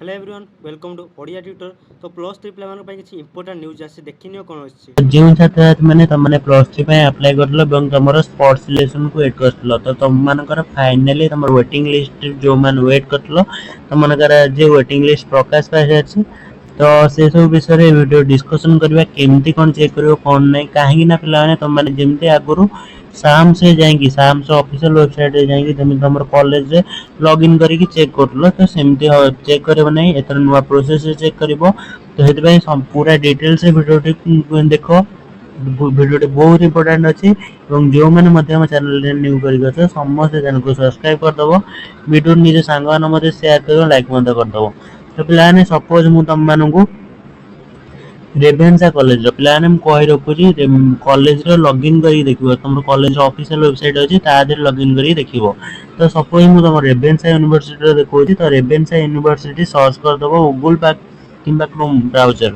Hello everyone welcome to Odia tutor. तो plus 3 पिलाମାନଙ୍କ ପାଇଁ କିଛି ଇମ୍ପୋର୍ଟାଣ୍ଟ ନ୍ୟୁଜ୍ ଆସିଛି ଦେଖିନିଅ କ'ଣ ଆସିଛି। ଯେଉଁ ଛାତ୍ରଛାତ୍ରୀମାନେ ତମମାନେ ପ୍ଲସ୍ ଥ୍ରୀ ପାଇଁ ଆପ୍ଲାଏ କରିଥିଲ ଏବଂ ତମର ସ୍ପଟ୍ ସିଲେକ୍ସନକୁ ୱେଟ୍ କରିଥିଲ ତ ତମମାନଙ୍କର ଫାଇନାଲି ତମର ୱେଟିଂ ଲିଷ୍ଟ ଯେଉଁମାନେ ୱେଟ୍ କରିଥିଲ ତମମାନଙ୍କର ଆଜି ୱେଟିଂ ଲିଷ୍ଟ ପ୍ରକାଶ ପାଇସାରିଛି। ତ ସେସବୁ ବିଷୟରେ ଭିଡ଼ିଓ ଡିସ୍କସନ୍ କରିବା, କେମିତି କ'ଣ ଚେକ୍ କରିବ କ'ଣ ନାହିଁ। କାହିଁକିନା ପିଲାମାନେ ତମମାନେ ଯେମିତି ଆଗରୁ ସାମ୍ସରେ ଯାଇକି ସାମ୍ସ ଅଫିସିଆଲ୍ ୱେବସାଇଟ୍ରେ ଯାଇକି ଯେମିତି ତମର କଲେଜରେ ଲଗ୍ଇନ୍ କରିକି ଚେକ୍ କରୁଥିଲ, ତ ସେମିତି ଚେକ୍ କରିବ ନାହିଁ। ଏଥର ନୂଆ ପ୍ରୋସେସ୍ରେ ଚେକ୍ କରିବ। तो ସେଥିପାଇଁ पूरा डिटेल्स भिडियोटी देख। भिडियोटी बहुत इंपोर्टेंट अच्छी और जो मैंने हम चैनल न्यू कर समस्त चैनल को सब्सक्राइब करदेव। वीडियो निज सांग मत शेयर कर लाइक करदेव। तो पे सपोज मुझे तुम मानू रेभेन्सा कॉलेज पे कही रखुची कॉलेज लॉगिन कर देख तुम कॉलेज ऑफिशियल वेबसाइट अच्छी तादेह लॉगिन कर देख। तो सपोज मुझे तुम रेभेन्सा यूनिवर्सिटी देखा तो रेभेन्सा यूनिवर्सिटी सर्च करदेव गूगल किंबा क्रोम ब्राउजर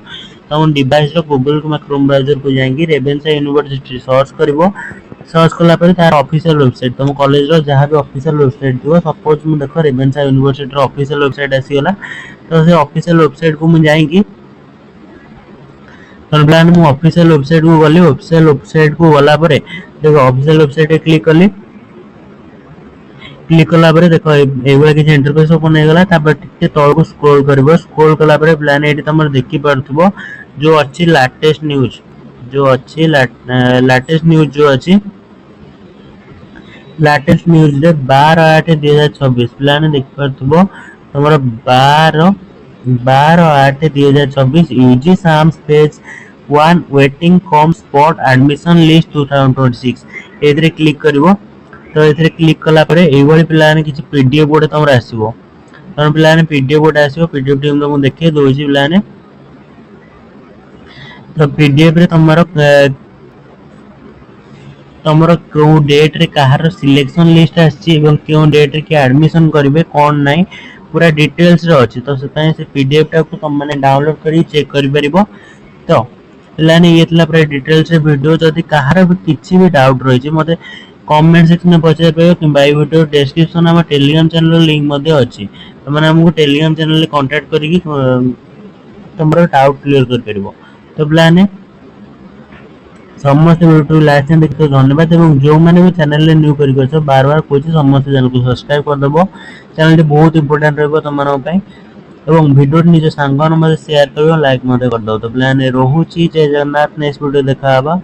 तुम डिवाइस गूगल किंबा क्रोम ब्राउजर को जाएंगे रेभेन्सा यूनिवर्सिटी सर्च कर सर्च कलापर तार ऑफिशियल वेबसाइट तुम कॉलेज जहाँ भी ऑफिशियल वेबसाइट थी सपोज मुझे देख रेभेन्सा यूनिवर्सिटी ऑफिशियल वेबसाइट आसीगला। तो से ऑफिशियल वेबसाइट को मुझे जाएंगी प्लान मु ऑफिशियल वेबसाइट को गली ऑफिशियल वेबसाइट को गला देखो ऑफिशियल वेबसाइट क्लिक कली। क्लिक कला देख ये किसी इंटरफेस ओपन हो गला। टे तौक स्क्रोल कर स्क्रोल कला प्लान ये तुम देखिपो जो अच्छी लेटेस्ट न्यूज जो अच्छी लेटेस्ट न्यूज जो अच्छी लेटेस्ट न्यूज 12/8/2024 प्लान देखिपो तुम 12/8/2024 UG SAMS phase 1 waiting form spot admission list 2026 ए क्लिक करिवो। तो ये क्लिक कला पे किसी पीडीएफ गोटे तुम आसो तुम पे पीडीएफ गोटे आसो पीडीएफ टी तुमको देखे दूसरी पे। तो पीडीएफ तुम क्यों डेट रे कहार सिलेक्शन लिस्ट आसी क्यों डेट रे किए एडमिशन करेंगे कौन ना पूरा डिटेल्स अच्छी। तो से पीडीएफ टाक तुम मैंने डाउनलोड कर चेक कर। तो पे ये पूरा डिटेल्स वीडियो जदि कहार भी किसी भी डाउट रही मत कमेंट सेक्शन में पचार पाइबो कि वीडियो डिस्क्रिप्शन में टेलीग्राम चैनल लिंक अच्छी तो मैंने आमको टेलीग्राम चैनल कांटेक्ट करके तुम डाउट क्लियर कर पारिबो। तो प्लान समस्त वीडियो लास्ट देख धन्यवाद। और जो मैंने भी चैनल न्यू कर बार बार कहे समस्त चैनल को सब्सक्राइब करदेव। चैनल बहुत इंपोर्टेंट तुम वीडियो निज सांग मत शेयर कर लाइक करदेव। तो प्लान रोचे जय जगन्नाथ नेक्स्ट वीडियो देखा।